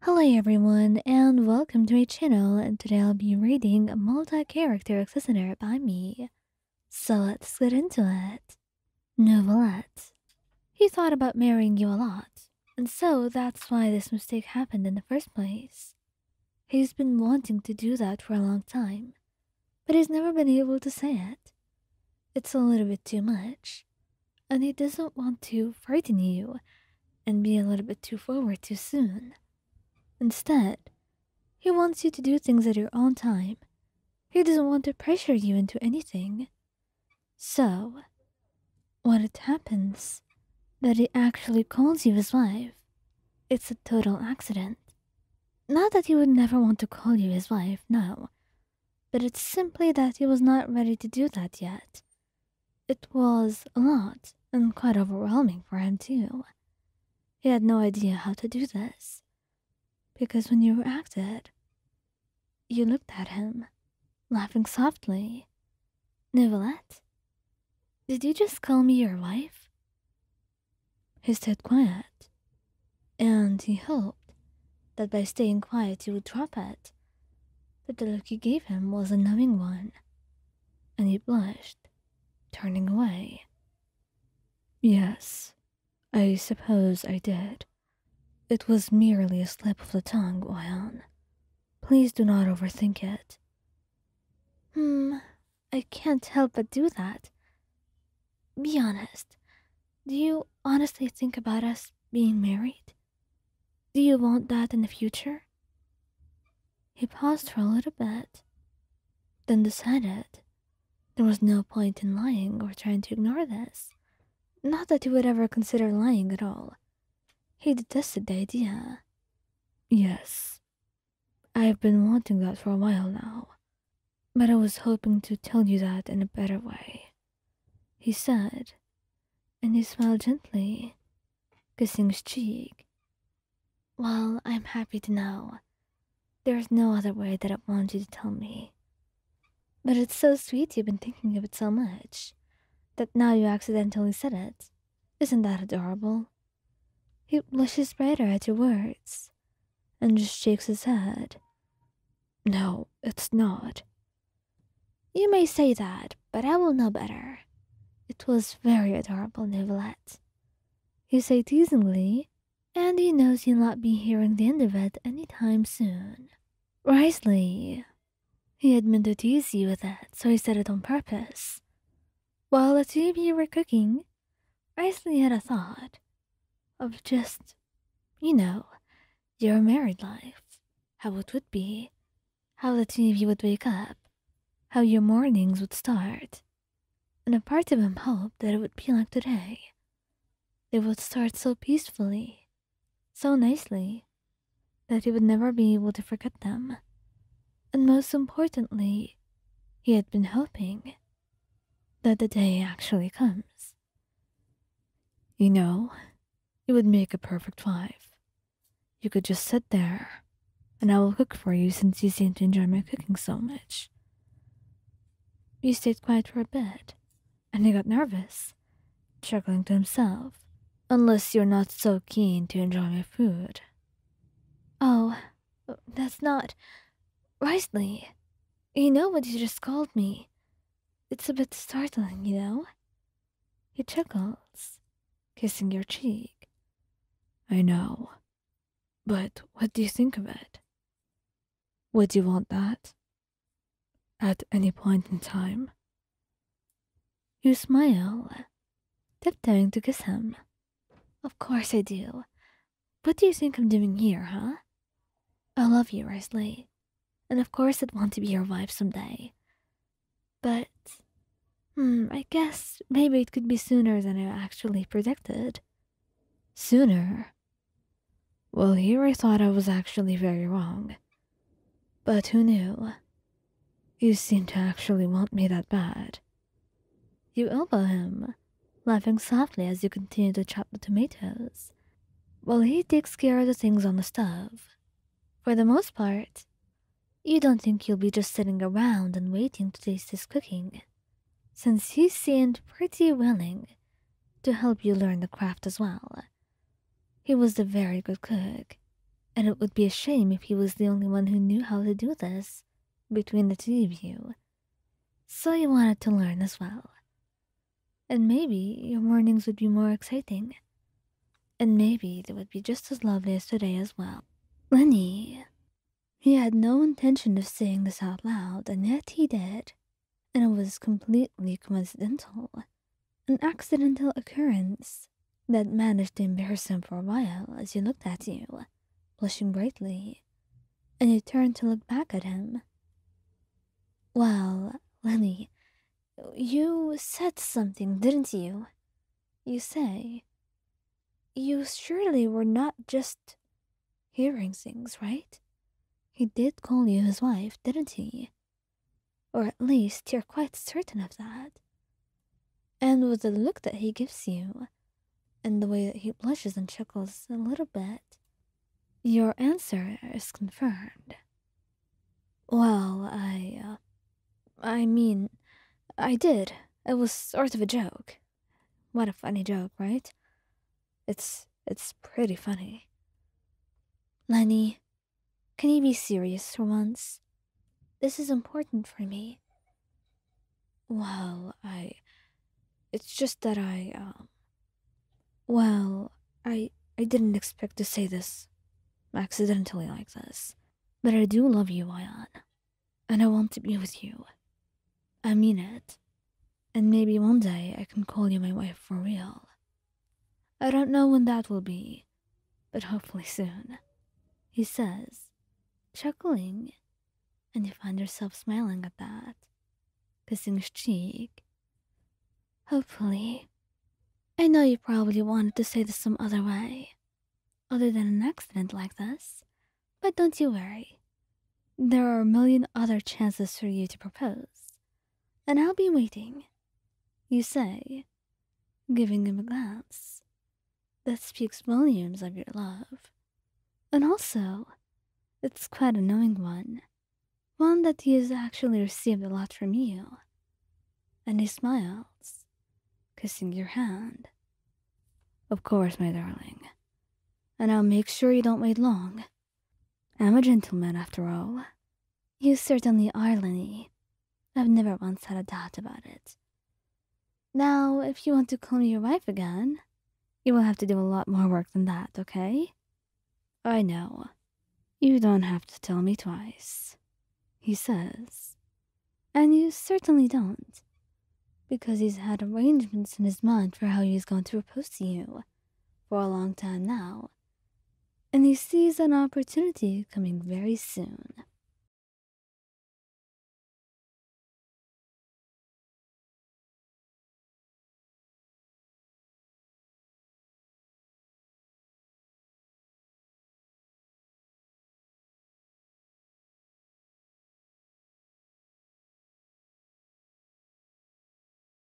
Hello everyone and welcome to my channel, and today I'll be reading a multi-character listener by me. So let's get into it. Neuvillette. He thought about marrying you a lot, and so that's why this mistake happened in the first place. He's been wanting to do that for a long time, but he's never been able to say it. It's a little bit too much, and he doesn't want to frighten you and be a little bit too forward too soon. Instead, he wants you to do things at your own time. He doesn't want to pressure you into anything. So, when it happens that he actually calls you his wife, it's a total accident. Not that he would never want to call you his wife, no, but it's simply that he was not ready to do that yet. It was a lot and quite overwhelming for him, too. He had no idea how to do this, because when you acted, you looked at him, laughing softly. Neuvillette, did you just call me your wife? He stayed quiet, and he hoped that by staying quiet you would drop it. But the look you gave him was a knowing one, and he blushed, turning away. Yes, I suppose I did. It was merely a slip of the tongue, Oyan. Please do not overthink it. I can't help but do that. Be honest. Do you honestly think about us being married? Do you want that in the future? He paused for a little bit, then decided there was no point in lying or trying to ignore this. Not that he would ever consider lying at all. He detested the idea. Yes, I've been wanting that for a while now, but I was hoping to tell you that in a better way, he said, and he smiled gently, kissing his cheek. Well, I'm happy to know. There's no other way that I want you to tell me. But it's so sweet you've been thinking of it so much, that now you accidentally said it. Isn't that adorable? He blushes brighter at your words, and just shakes his head. No, it's not. You may say that, but I will know better. It was very adorable, Neuvillette. You say teasingly, and he knows you'll not be hearing the end of it any time soon. Wriothesley. He had meant to tease you with it, so he said it on purpose. While the two of you were cooking, Wriothesley had a thought of just, your married life, how it would be, how the two of you would wake up, how your mornings would start. And a part of him hoped that it would be like today. They would start so peacefully, so nicely, that he would never be able to forget them. And most importantly, he had been hoping that the day actually comes. You would make a perfect wife. You could just sit there, and I will cook for you since you seem to enjoy my cooking so much. He stayed quiet for a bit, and he got nervous, chuckling to himself. Unless you're not so keen to enjoy my food. Oh, that's not... Wriothesley, you know what you just called me. It's a bit startling, you know? He chuckles, kissing your cheek. I know, but what do you think of it? Would you want that? At any point in time? You smile, tiptoeing to kiss him. Of course I do. What do you think I'm doing here, huh? I love you, Wriothesley, and of course I'd want to be your wife someday. But, I guess maybe it could be sooner than I actually predicted. Sooner? Well, here I thought I was actually very wrong. But who knew? You seem to actually want me that bad. You elbow him, laughing softly as you continue to chop the tomatoes, while he takes care of the things on the stove. For the most part, you don't think you'll be just sitting around and waiting to taste his cooking, since he seemed pretty willing to help you learn the craft as well. He was a very good cook, and and it would be a shame if he was the only one who knew how to do this between the two of you. So you wanted to learn as well. And maybe your mornings would be more exciting. And maybe they would be just as lovely as today as well. Lyney. He had no intention of saying this out loud, and yet he did. And it was completely coincidental. An accidental occurrence that managed to embarrass him for a while as he looked at you, blushing brightly, and you turned to look back at him. Well, Lyney, you said something, didn't you? You say. You surely were not just hearing things, right? He did call you his wife, didn't he? Or at least you're quite certain of that. And with the look that he gives you, and the way that he blushes and chuckles a little bit, your answer is confirmed. Well, I mean, I did. It was sort of a joke. What a funny joke, right? It's pretty funny. Lyney, can you be serious for once? This is important for me. Well, it's just that well, I didn't expect to say this accidentally like this. But I do love you, Ion. And I want to be with you. I mean it. And maybe one day I can call you my wife for real. I don't know when that will be, but hopefully soon, he says, chuckling, and you find yourself smiling at that, kissing his cheek. Hopefully. I know you probably wanted to say this some other way, other than an accident like this, but don't you worry. There are a million other chances for you to propose, and I'll be waiting, you say, giving him a glance that speaks volumes of your love. And also, it's quite a knowing one that he has actually received a lot from you. And he smiles, kissing your hand. Of course, my darling. And I'll make sure you don't wait long. I'm a gentleman, after all. You certainly are, Lyney. I've never once had a doubt about it. Now, if you want to call me your wife again, you will have to do a lot more work than that, okay? I know. You don't have to tell me twice, he says. And you certainly don't, because he's had arrangements in his mind for how he's going to propose to you for a long time now, and he sees an opportunity coming very soon.